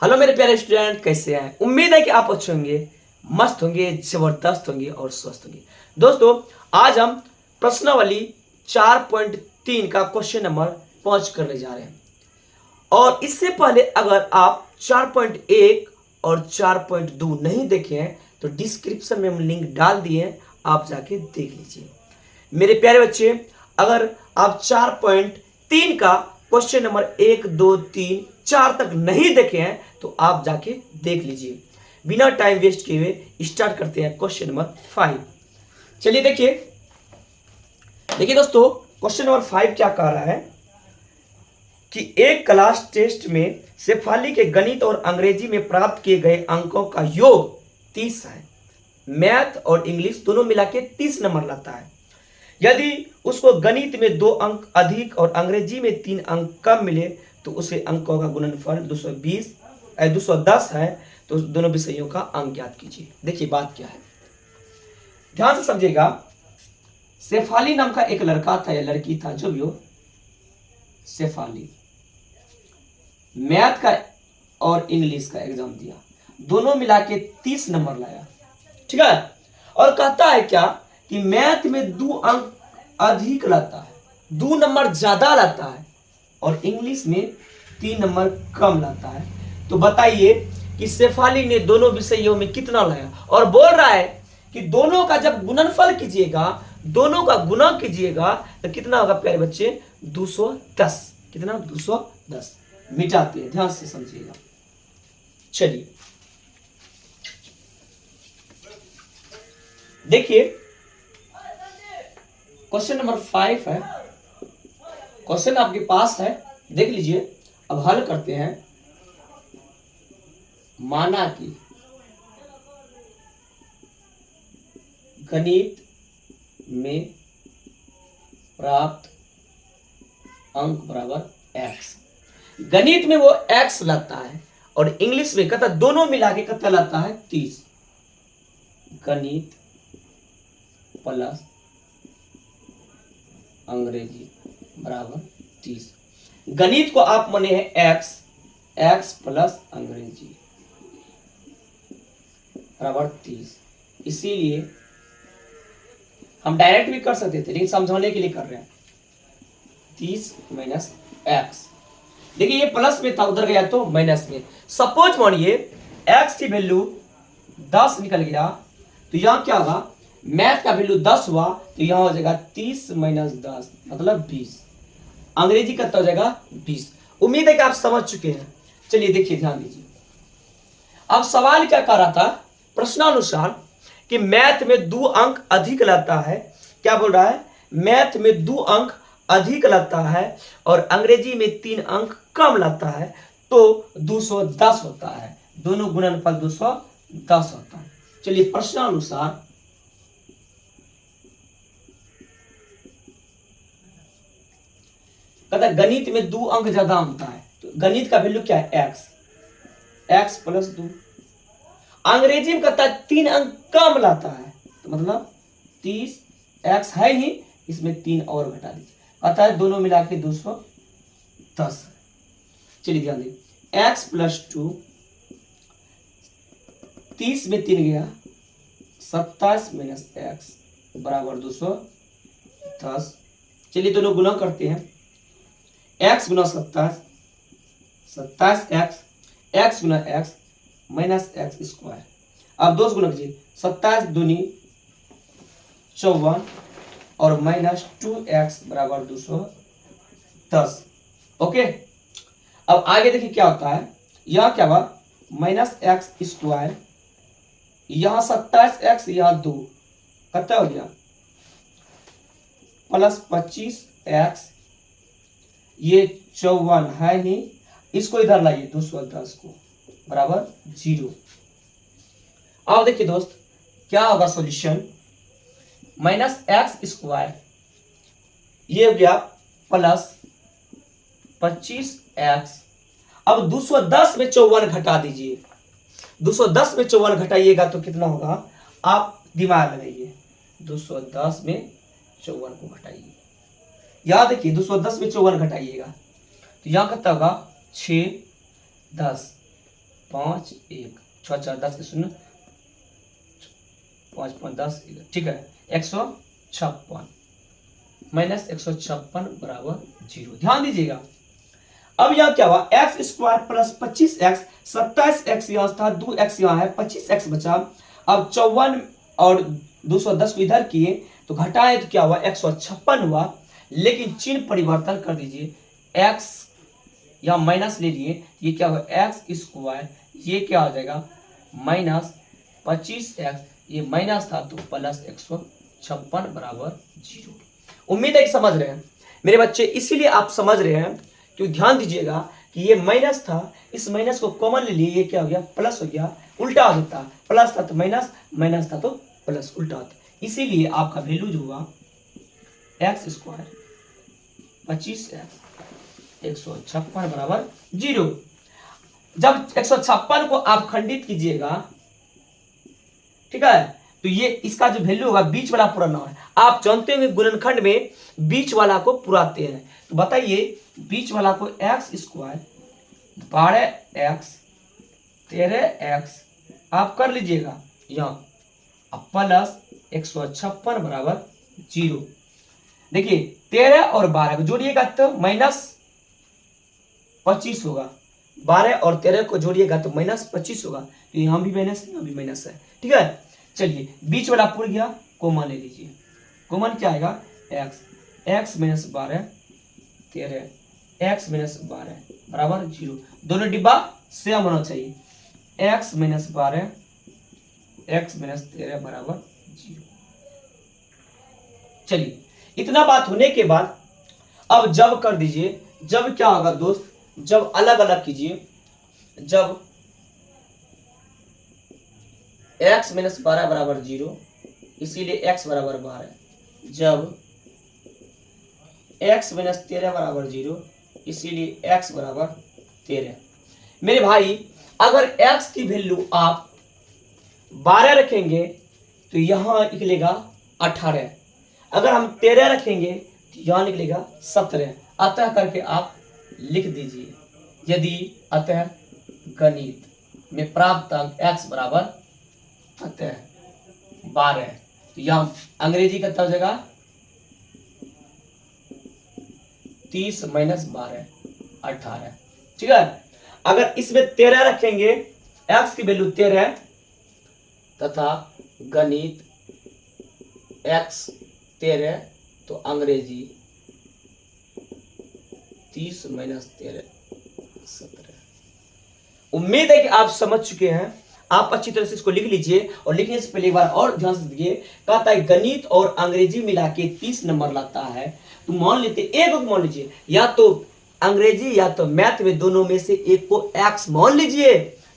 Hello मेरे प्यारे student, कैसे हैं? उम्मीद है कि आप अच्छे होंगे, मस्त होंगे, जबरदस्त होंगे और स्वस्थ होंगे। दोस्तों, आज हम प्रश्नावली 4.3 का क्वेश्चन नंबर 5 करने जा रहे हैं। और इससे पहले अगर आप 4.1 और 4.2 नहीं देखे हैं तो डिस्क्रिप्शन में हम लिंक डाल दिए हैं, आप जाके देख लीजिए। मेरे प्यारे बच्चे, अगर आप 4.3 का क्वेश्चन नंबर 1, 2, 3, 4 तक नहीं देखे हैं तो आप जाके देख लीजिए। बिना टाइम वेस्ट किए हुए स्टार्ट करते हैं क्वेश्चन नंबर 5। चलिए देखिए दोस्तों, क्वेश्चन नंबर 5 क्या कह रहा है कि एक क्लास टेस्ट में शेफाली के गणित और अंग्रेजी में प्राप्त किए गए अंकों का योग 30 है। मैथ और इंग्लिश दोनों मिला के 30 नंबर लाता है। यदि उसको गणित में 2 अंक अधिक और अंग्रेजी में 3 अंक कम मिले तो उसे अंकों का गुणनफल 210 है। तो दोनों विषयों का अंक ज्ञात कीजिए। देखिए बात क्या है, ध्यान से समझिएगा। शेफाली नाम का एक लड़का था या लड़की था, जो भी हो, शेफाली मैथ का और इंग्लिश का एग्जाम दिया, दोनों मिला के 30 नंबर लाया, ठीक है। और कहता है क्या कि मैथ में 2 अंक अधिक लाता है, 2 नंबर ज्यादा लाता है, और इंग्लिश में 3 नंबर कम लाता है। तो बताइए कि शेफाली ने दोनों विषयों में कितना लाया। और बोल रहा है कि दोनों का जब गुणनफल कीजिएगा, दोनों का गुणा कीजिएगा तो कितना होगा प्यारे बच्चे? 210। कितना? 210। मिटाते हैं, ध्यान से समझिएगा। चलिए देखिए, क्वेश्चन नंबर 5 है, क्वेश्चन आपके पास है, देख लीजिए। अब हल करते हैं। माना कि गणित में प्राप्त अंक बराबर x, गणित में वो x लाता है और इंग्लिश में कहता दोनों मिला के कितना लाता है? 30। गणित प्लस अंग्रेजी बराबर 30। गणित को आप माने हैं x प्लस अंग्रेजी बराबर 30। इसीलिए हम डायरेक्ट भी कर सकते थे, लेकिन समझाने के लिए कर रहे हैं। 30 माइनस x, देखिए ये प्लस में था, उधर गया तो माइनस में। सपोज मानिए x की वैल्यू 10 निकल गया तो यहां क्या होगा? मैथ का वैल्यू 10 हुआ तो यहां हो जाएगा 30 माइनस 10 मतलब 20। अंग्रेजी कितना हो जाएगा? 20। उम्मीद है कि आप समझ चुके हैं। चलिए देखिए, ध्यान दीजिए। अब सवाल क्या कर रहा था? प्रश्नानुसार कि मैथ में 2 अंक अधिक लाता है। क्या बोल रहा है? मैथ में 2 अंक अधिक लाता है और अंग्रेजी में 3 अंक कम लाता है, तो 210 होता है। दोनों गुणनफल 210 होता है। चलिए प्रश्नानुसार कहता गणित में 2 अंक ज्यादा होता है, तो गणित का वैल्यू क्या है? x plus 2। अंग्रेजी में कहता है 3 अंक कम लाता है, तो मतलब 30, x है ही, इसमें 3 और घटा दीजिए, कहता है दोनों मिला के 210। चलिए ध्यान दीजिए, x प्लस 2, 30 में 3 गया, 27 माइनस x बराबर 210। चलिए दोनों गुना करते हैं। x गुना 27, 27x, x गुना x माइनस x स्क्वायर। अब 2 गुना कीजिए, 27 दूनी 54 और माइनस 2x बराबर 210। ओके, अब आगे देखिए क्या होता है। यहां क्या हुआ? माइनस एक्स स्क्वायर, यहां 27x, यहां 2, कितना हो गया? प्लस 25x, ये 54 है ही, इसको इधर लाइए 210 को बराबर 0। अब देखिए दोस्त क्या होगा सॉल्यूशन? माइनस एक्स स्क्वायर, ये हो गया प्लस 25x। अब 210 में 54 घटा दीजिए, 210 में 54 घटाइएगा तो कितना होगा? आप दिमाग लगाइए, 210 में 54 को घटाइए। याद देखिए 210 में 54 घटाइएगा तो यहां कितना होगा? 6, 10। 5 1 6 4 10 शून्य 5 5 10 ठीक है 156 माइनस 156 बराबर 0। ध्यान दीजिएगा अब यहाँ क्या हुआ x square plus 25x 27x यहाँ था 2x यहाँ है 25x बचा। अब 54 और 210 को इधर किए तो घटाए तो क्या हुआ 156 हुआ। लेकिन चिन्ह परिवर्तन कर दीजिए x यहाँ माइनस ले लिए ये क्या हुआ एक्स स्क्वायर ये क्या हो जाएगा माइनस 25x ये माइनस था तो प्लस 156 बराबर 0। उम्मीद है कि समझ रहे हैं मेरे बच्चे। इसीलिए आप समझ रहे हैं क्यों ध्यान दीजिएगा कि ये माइनस था इस माइनस को कॉमन ले लिए ये क्या हो गया प्लस हो गया उल्टा हो जाता प्लस था तो माइनस माइनस था तो प्लस उल्टा होता। इसीलिए आपका वैल्यू जो हुआ एक्स स्क्वायर 25x 156 बराबर 0। जब 156 को आप खंडित कीजिएगा ठीक है तो ये इसका जो वैल्यू होगा बीच वाला पूरा ना है। आप जानते होंगे गुणनखंड में बीच वाला को पुराते हैं तो बताइए बीच वाला को एक्स स्क्वायर 12x 13x आप कर लीजिएगा यहाँ प्लस 156 बराबर 0। देखिए 13 और 12 को जोड़िएगा तो माइनस 25 होगा 12 और 13 को जोड़िएगा तो माइनस 25 होगा तो यहाँ भी माइनस यहाँ भी माइनस है ठीक है। चलिए बीच वाला पूर गया कॉमन ले लीजिए कॉमन क्या आएगा x माइनस 12 13 x माइनस 12 बराबर 0। दोनों डिब्बा सेम होना चाहिए x माइनस 12 x माइनस 13 बराबर 0। चलिए इतना बात होने के बाद अब जब कर दीजिए जब क्या होगा दोस्त जब अलग अलग कीजिए जब x माइनस 12 बराबर 0 इसीलिए x बराबर 12 जब x माइनस 13 बराबर 0 इसीलिए x बराबर 13। मेरे भाई अगर x की वैल्यू आप 12 रखेंगे तो यहां निकलेगा 18 अगर हम 13 रखेंगे तो यहां निकलेगा 17 अतः करके आप लिख दीजिए यदि अतः गणित में प्राप्त अंक x बराबर अतः 12 तो यहाँ अंग्रेजी का हो जाएगा 30 माइनस 12 18 ठीक है। अगर इसमें 13 रखेंगे x की वैल्यू 13 तथा गणित x 13 तो अंग्रेजी 30 माइनस 13 17। उम्मीद है कि आप समझ चुके हैं। आप अच्छी तरह से इसको लिख लीजिए और लिखने से पहले एक बार और ध्यान से देखिए कहता है गणित और अंग्रेजी मिला के 30 नंबर लाता है तो मान लेते एक को मान लीजिए या तो अंग्रेजी या तो मैथ में दोनों में से एक को x मान लीजिए।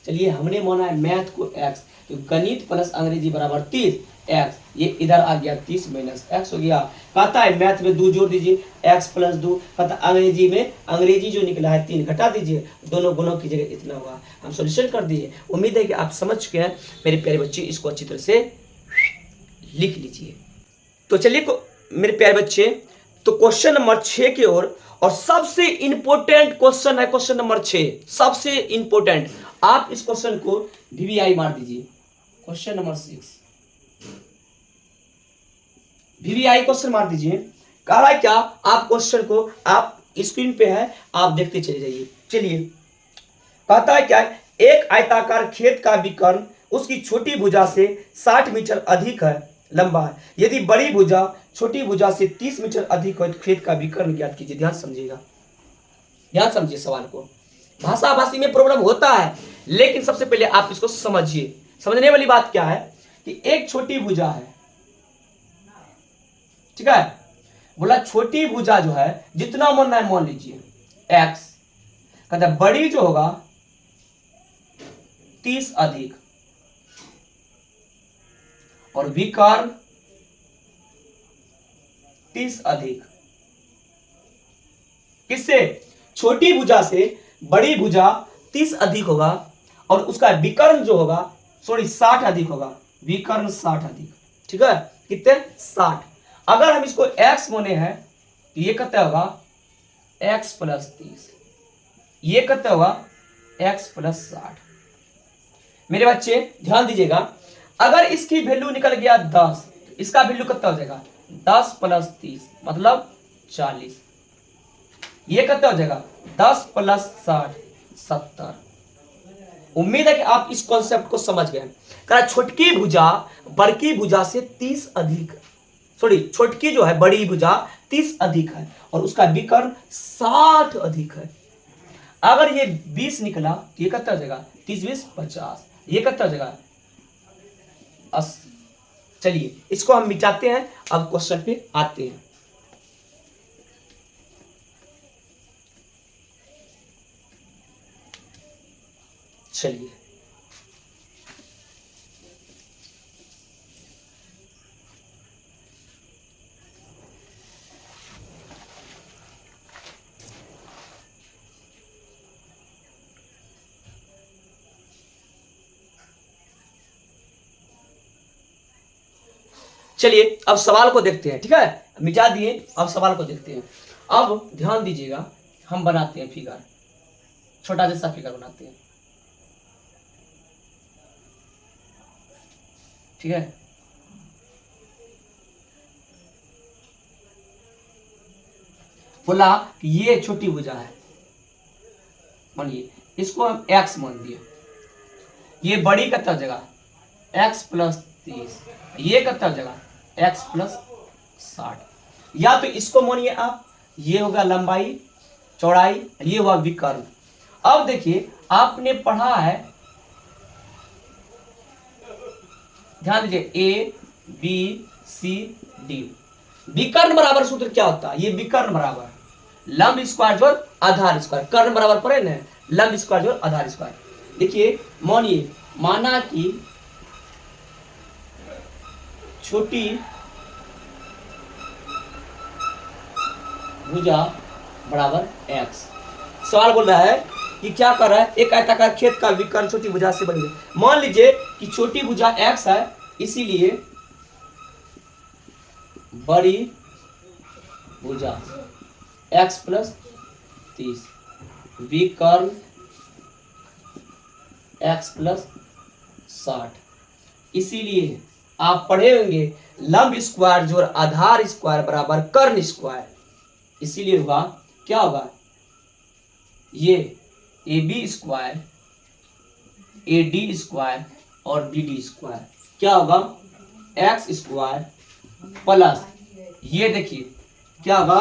चलिए हमने माना है मैथ को x तो गणित प्लस अंग्रेजी बराबर 30 x ये इधर आ गया 30 माइनस x हो गया। कहता है मैथ में 2 जोड़ दीजिए x प्लस 2 कहता अंग्रेजी में अंग्रेजी जो निकला है 3 घटा दीजिए दोनों गुणों की जगह इतना होगा। हम सॉल्यूशन कर दिए। उम्मीद है कि आप समझ चुके हैं मेरे प्यारे बच्चे। इसको अच्छी तरह से लिख लीजिए। तो चलिए मेरे प्यारे बच्चे तो क्वेश्चन नंबर 6 की ओर और सबसे इंपॉर्टेंट क्वेश्चन है क्वेश्चन नंबर 6 सबसे इंपॉर्टेंट। आप इस क्वेश्चन को VVI मार दीजिए क्वेश्चन नंबर 6 VVI क्वेश्चन मार दीजिए। कह रहा है क्या आप क्वेश्चन को आप स्क्रीन पे है आप देखते चले जाइए। चलिए कहता है क्या एक आयताकार खेत का विकर्ण उसकी छोटी भुजा से 60 मीटर अधिक है लंबा है। यदि बड़ी भुजा छोटी भुजा से 30 मीटर अधिक है तो खेत का विकर्ण ज्ञात कीजिए। ध्यान समझिएगा ध्यान समझिए सवाल को। भाषा भाषी में प्रॉब्लम होता है लेकिन सबसे पहले आप इसको समझिए। समझने वाली बात क्या है कि एक छोटी भुजा है ठीक है बोला छोटी भुजा जो है जितना मन है मान लीजिए x कहता है बड़ी जो होगा 30 अधिक और विकर्ण 30 अधिक किससे छोटी भुजा से बड़ी भुजा 30 अधिक होगा और उसका विकर्ण जो होगा 60 अधिक होगा विकर्ण 60 अधिक ठीक है कितने 60। अगर हम इसको x माने हैं तो ये कितना होगा x प्लस 30 ये कितना होगा x प्लस 60 मेरे बच्चे ध्यान दीजिएगा, अगर इसकी वैल्यू निकल गया 10, इसका वैल्यू कितना हो जाएगा 10 प्लस 30 मतलब 40। ये कितना हो जाएगा 10 प्लस 60 70। उम्मीद है कि आप इस कॉन्सेप्ट को समझ गए। कहा छोटकी भुजा बड़की भुजा से 30 अधिक, सॉरी छोटकी जो है बड़ी भुजा 30 अधिक है और उसका विकर्ण 60 अधिक है। अगर ये 20 निकला तो ये कितना हो जाएगा 30 20 50, ये कितना हो जाएगा 80। चलिए इसको हम मिटाते हैं, अब क्वेश्चन पे आते हैं। चलिए चलिए अब सवाल को देखते हैं। ठीक है, मिटा दिए, अब सवाल को देखते हैं। अब ध्यान दीजिएगा, हम बनाते हैं फिगर, छोटा जैसा फिगर बनाते हैं। ठीक है, बोला कि ये छोटी भुजा है, मानिए इसको हम x मान दिए, ये बड़ी कितना हो जाएगा x प्लस 30, ये कितना हो जाएगा x प्लस 60। या तो इसको मानिए आप, ये होगा लंबाई चौड़ाई, ये हुआ विकर्ण। अब देखिए आपने पढ़ा है, ध्यान दीजिए a b c d, विकर्ण बराबर सूत्र क्या होता है, ये विकर्ण बराबर लंब स्क्वायर जोड़ आधार स्क्वायर, कर्ण बराबर पड़े ना लंब स्क्वायर जोड़ आधार स्क्वायर। देखिए मानिए, माना कि छोटी भुजा बराबर x। सवाल बोल रहा है कि क्या कर रहा है, एक आयताकार खेत का विकर्ण छोटी भुजा से बनी है। मान लीजिए कि छोटी भुजा x है, इसीलिए बड़ी भुजा x प्लस 30, विकर्ण x प्लस 60। इसीलिए आप पढ़े होंगे लंब स्क्वायर जोड़ आधार स्क्वायर बराबर कर्ण स्क्वायर। इसीलिए होगा क्या होगा, ये A B square A D square और बी डी स्क्वायर क्या होगा एक्स स्क्वायर प्लस, ये देखिए क्या होगा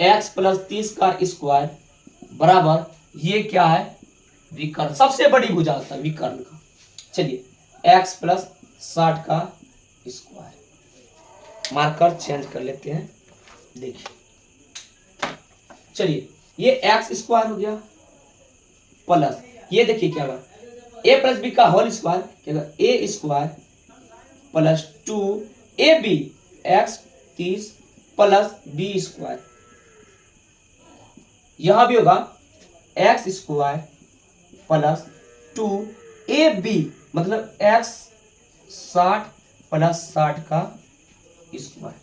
x प्लस 30 का स्क्वायर बराबर, ये क्या है विकर्ण, सबसे बड़ी भुजा होता है विकर्ण का। चलिए x प्लस 60 का स्क्वायर, मार्कर चेंज कर लेते हैं। देखिए चलिए ये x स्क्वायर हो गया प्लस, ये देखिए क्या होगा a प्लस बी का होल स्क्वायर, क्या होगा a square plus 2ab x 30 plus B square, यहां भी होगा x स्क्वायर प्लस 2ab मतलब x 60 प्लस 60 का स्क्वायर।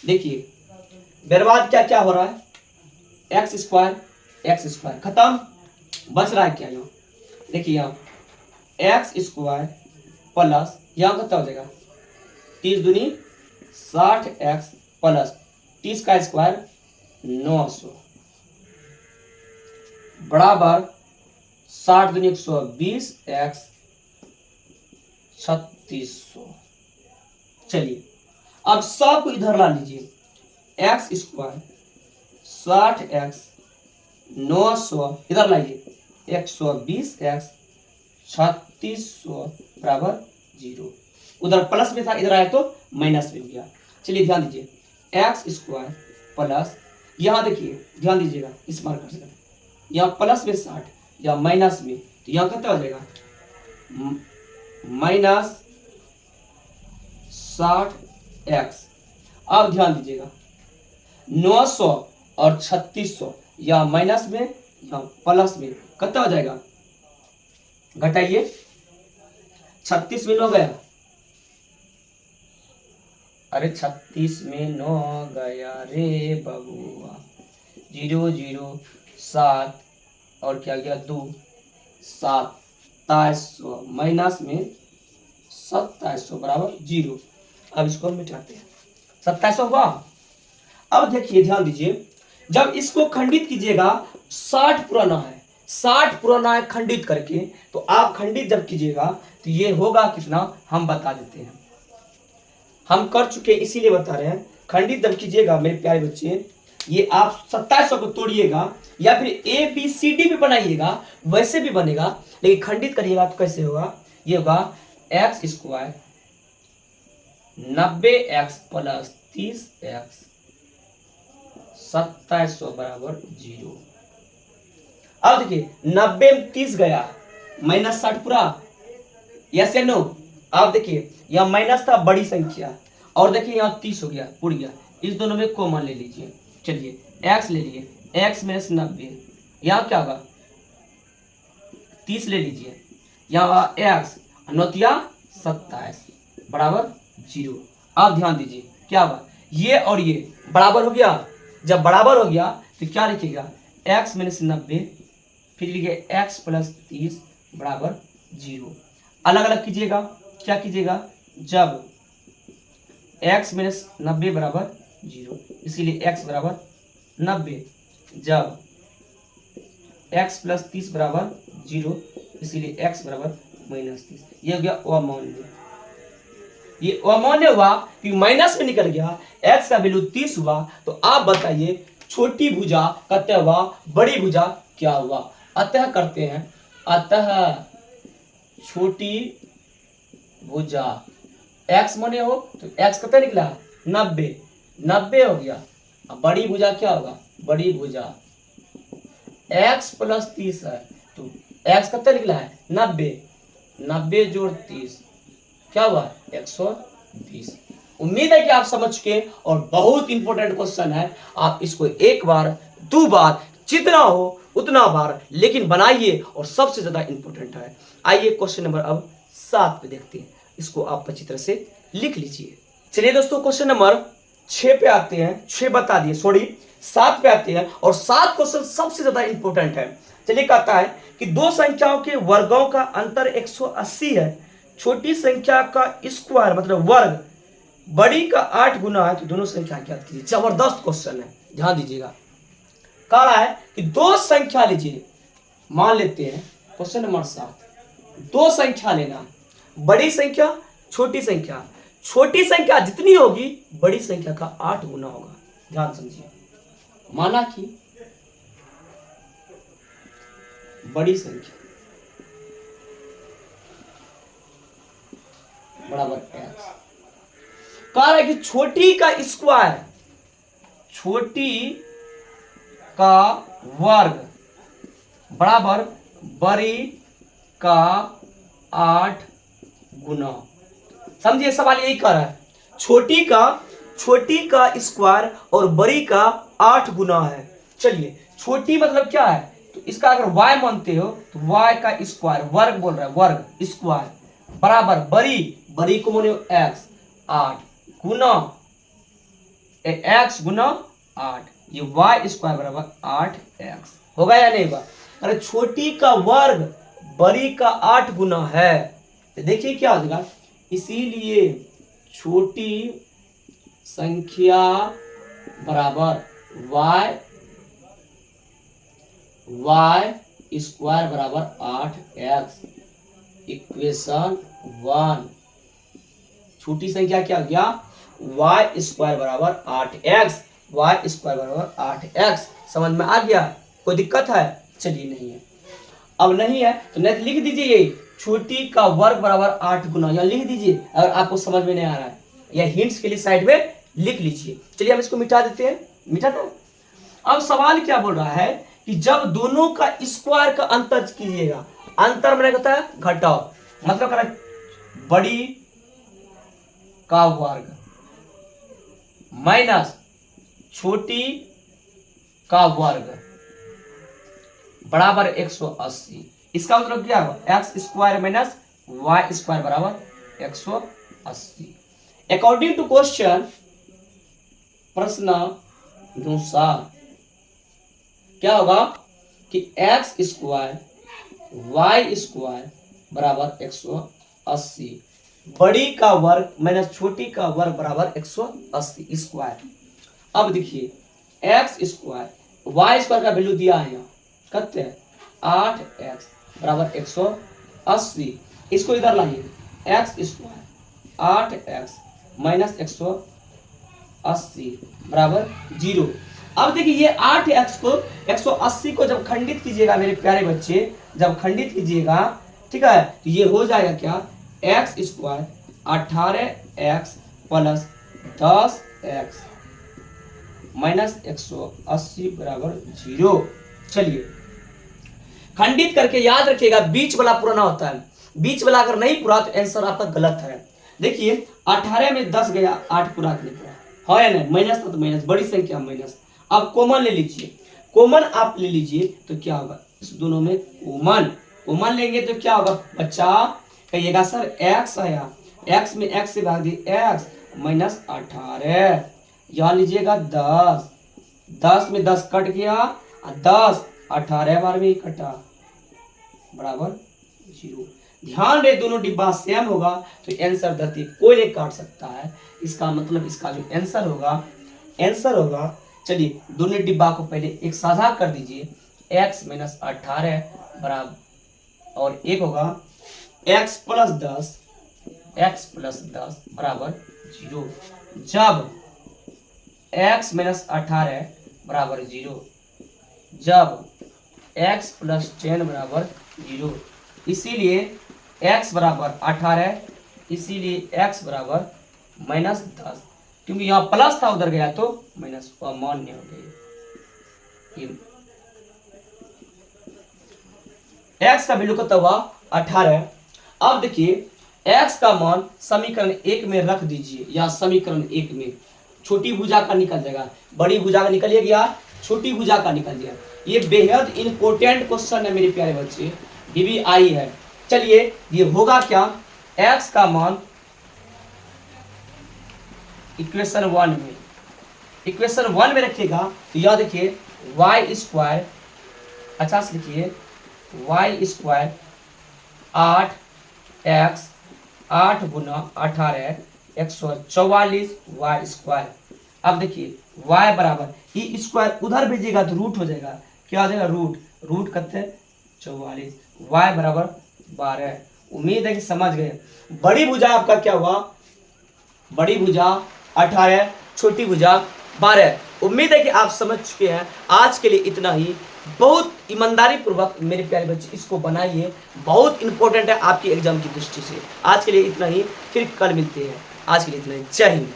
देखिए बर्बाद क्या क्या हो रहा है, एक्स स्क्वायर खत्म, बच रहा है क्या यहाँ, देखिए यहाँ एक्स स्क्वायर प्लस यहाँ कितना हो जाएगा 30 दूनी 60x प्लस 30 का स्क्वायर 900 बराबर 60 दूनी 120x 3600। चलिए अब सबको इधर ला लीजिए, एक्स स्क्वायर 60x 900 इधर लाइए 120x 3600 बराबर 0, उधर प्लस में था इधर आया तो माइनस में हो गया। चलिए ध्यान दीजिए एक्स स्क्वायर प्लस, यहाँ देखिए ध्यान दीजिएगा इस मार्कर से, यहाँ प्लस में 60 या माइनस में, तो यहाँ कितना हो जाएगा माइनस 60x। अब ध्यान दीजिएगा 900 और 3600 या माइनस में या प्लस में कितना हो जाएगा, घटाइए 36 में 9 गया, अरे 36 में 9 गया रे बबुआ, 0 0 7 और क्या गया 2 7, 2700 माइनस में 2700 बराबर 0। अब इसको हम मिटाते हैं। 2700 हुआ। अब देखिए ध्यान दीजिए, जब इसको खंडित कीजिएगा 60 पुराना है, 60 पुराना है खंडित करके, तो आप खंडित जब कीजिएगा तो ये होगा कितना हम बता देते हैं। हम कर चुके इसीलिए बता रहे हैं। खंडित जब कीजिएगा मेरे प्यारे बच्चे, ये आप 2700 को तोड़िएगा या फिर ए बी सी डी भी बनाइएगा वैसे भी बनेगा, लेकिन खंडित करिएगा तो कैसे होगा, ये होगा X square 90x plus 30x 2700 बराबर 0। अब देखिए 90 में 30 गया माइनस 60 पूरा, यस या नो। अब देखिए यहाँ माइनस था बड़ी संख्या, और देखिए यहाँ 30 हो गया उड़ गया, इस दोनों में कॉमन ले लीजिए। चलिए x ले लिए, x माइनस 90, यहाँ क्या होगा 30 ले लीजिए, यहाँ x नौतिया 27 बराबर 0। अब ध्यान दीजिए क्या हुआ, ये और ये बराबर हो गया। जब बराबर हो गया तो क्या लिखिएगा x माइनस 90, फिर लिखिए x प्लस 30 बराबर 0। अलग अलग कीजिएगा, क्या कीजिएगा, जब x माइनस 90 बराबर 0, इसीलिए x बराबर 90, जब x प्लस 30 बराबर 0, इसीलिए x बराबर माइनस 30। ये हो गया अमान्य। ये अमान्य हुआ कि माइनस में निकल गया, x का वैल्यू 30 हुआ। तो आप बताइए छोटी भुजा कत्या हुआ, बड़ी भुजा क्या हुआ। अतः करते हैं, अतः छोटी भुजा x माने हो तो x कितना निकला 90, 90 हो गया। अब बड़ी भुजा क्या होगा, बड़ी भुजा x प्लस 30 है तो x कितना निकला है 90, 90 जोड़ 30 क्या हुआ 120। उम्मीद है कि आप समझ चुके, और बहुत इंपॉर्टेंट क्वेश्चन है। आप इसको एक बार दो बार जितना हो उतना बार लेकिन बनाइए, और सबसे ज्यादा इंपॉर्टेंट है। आइए क्वेश्चन नंबर अब 7 पे देखते हैं, इसको आप अच्छी तरह से लिख लीजिए। चलिए दोस्तों क्वेश्चन नंबर 6 पे आते हैं, 6 बता दिए सॉरी 7 पे आते हैं, और 7 क्वेश्चन सबसे ज्यादा इंपॉर्टेंट है। चलिए कहता है कि दो संख्याओं के वर्गों का अंतर 180 है, छोटी संख्या का स्क्वायर मतलब वर्ग बड़ी का 8 गुना है, तो दोनों संख्या ज्ञात कीजिए। जबरदस्त क्वेश्चन है, ध्यान दीजिएगा। कह रहा है कि दो संख्या लीजिए, मान लेते हैं क्वेश्चन नंबर 7, दो संख्या लेना, बड़ी संख्या छोटी संख्या, छोटी संख्या जितनी होगी बड़ी संख्या का 8 गुना होगा। ध्यान समझिए, माना कि बड़ी संख्या बराबर x, कह रहा है कि छोटी का स्क्वायर, छोटी का वर्ग बराबर बड़ी का 8 गुना। समझिए सवाल यही कर रहा है, छोटी का स्क्वायर और बड़ी का 8 गुना है। चलिए छोटी मतलब क्या है, तो इसका अगर y मानते हो तो y का स्क्वायर, वर्ग बोल रहा है, वर्ग स्क्वायर बराबर बड़ी को माने x 8 गुना x गुना 8, ये y स्क्वायर बराबर 8x होगा या नहीं होगा। अरे छोटी का वर्ग बड़ी का 8 गुना है, तो देखिए क्या हो जाएगा, इसीलिए छोटी संख्या बराबर y स्क्वायर बराबर 8x, इक्वेशन 1। छोटी संख्या क्या हो गया, y स्क्वायर बराबर 8x, y स्क्वायर बराबर 8x। समझ में आ गया, कोई दिक्कत है। चलिए नहीं है, अब नहीं है तो नहीं लिख दीजिए, ये छोटी का वर्ग बराबर 8 गुना, या लिख दीजिए अगर आपको समझ में नहीं आ रहा है, या हिंट्स के लिए साइड में लिख लीजिए। चलिए हम इसको मिटा देते हैं, मिटा दो। अब सवाल क्या बोल रहा है कि जब दोनों का स्क्वायर का अंतर कीजिएगा, अंतर मैंने कहता है घटाओ, मतलब कह रहा है बड़ी का वर्ग माइनस छोटी का वर्ग बराबर 180। इसका मतलब क्या होगा, X square minus Y square बराबर 180। अकॉर्डिंग टू क्वेश्चन, प्रश्न अनुसार क्या होगा कि एक्स स्क्वायर वाई स्क्वायर बराबर 180, बड़ी का वर्ग माइनस छोटी का वर्ग बराबर 180 स्क्वायर। अब देखिए एक्स स्क्वायर वाई स्क्वायर का वैल्यू दिया है यहाँ कितने 8x बराबर 180, इसको इधर लाइए एक्स स्क्वायर 8x माइनस 180 बराबर 0। अब देखिए ये 8x को 180 को जब खंडित कीजिएगा मेरे प्यारे बच्चे, जब खंडित कीजिएगा ठीक है तो ये हो जाएगा क्या x square 18x plus 10x minus 180 बराबर 0। चलिए खंडित करके याद रखिएगा बीच वाला पूरा ना होता है, बीच वाला अगर नहीं पूरा तो आंसर आपका गलत है। देखिए 18 में 10 गया 8 पूरा नहीं पूरा है ना, माइनस तो माइनस, बड़ी संख्या माइनस। अब कॉमन ले लीजिए, कॉमन आप ले लीजिए तो क्या होगा इस दोनों में कॉमन, कॉमन लेंगे तो क्या होगा बच्चा कहिएगा सर x आया, x में x से भाग दिए x माइनस 18, यहाँ लीजिएगा 10, 10 में 10 कट गया 10 18 बार में ही कटा बराबर 0। ध्यान रहे दोनों डिब्बा सेम होगा तो आंसर धरती कोई नहीं काट सकता है, इसका मतलब इसका जो आंसर होगा चलिए दोनों डिब्बा को पहले एक साझा कर दीजिए, x माइनस 18 बराबर और एक होगा x प्लस 10 बराबर 0। जब x माइनस 18 बराबर 0, जब x प्लस 10 बराबर 0, इसीलिए x बराबर 18, इसीलिए x बराबर माइनस 10, क्योंकि यहाँ प्लस था उधर गया तो माइनस अमान्य हो गई। x का वैल्यू कितना हुआ 18। अब देखिए x का मान समीकरण 1 में रख दीजिए, या समीकरण 1 में छोटी भुजा का निकल जाएगा, बड़ी भुजा का निकल गया, छोटी भुजा का निकल गया। ये बेहद इंपॉर्टेंट क्वेश्चन है मेरे प्यारे बच्चे, DBI है। चलिए ये होगा क्या x का मान इक्वेशन 1 में रखिएगा तो यह देखिए y स्क्वायर, अच्छा से लिखिए y स्क्वायर 8x 8 गुना 18 144 y स्क्वायर। अब देखिए y बराबर ये स्क्वायर उधर भेजिएगा तो रूट हो जाएगा, क्या हो जाएगा रूट कितने 44, y बराबर 12। उम्मीद है कि समझ गए। बड़ी भुजा आपका क्या हुआ, बड़ी भुजा 18, छोटी भुजा 12। उम्मीद है कि आप समझ चुके हैं। आज के लिए इतना ही, बहुत ईमानदारी पूर्वक मेरे प्यारे बच्चे इसको बनाइए, बहुत इंपॉर्टेंट है आपकी एग्जाम की दृष्टि से। आज के लिए इतना ही, फिर कल मिलते हैं। आज के लिए इतना ही, जय हिंद।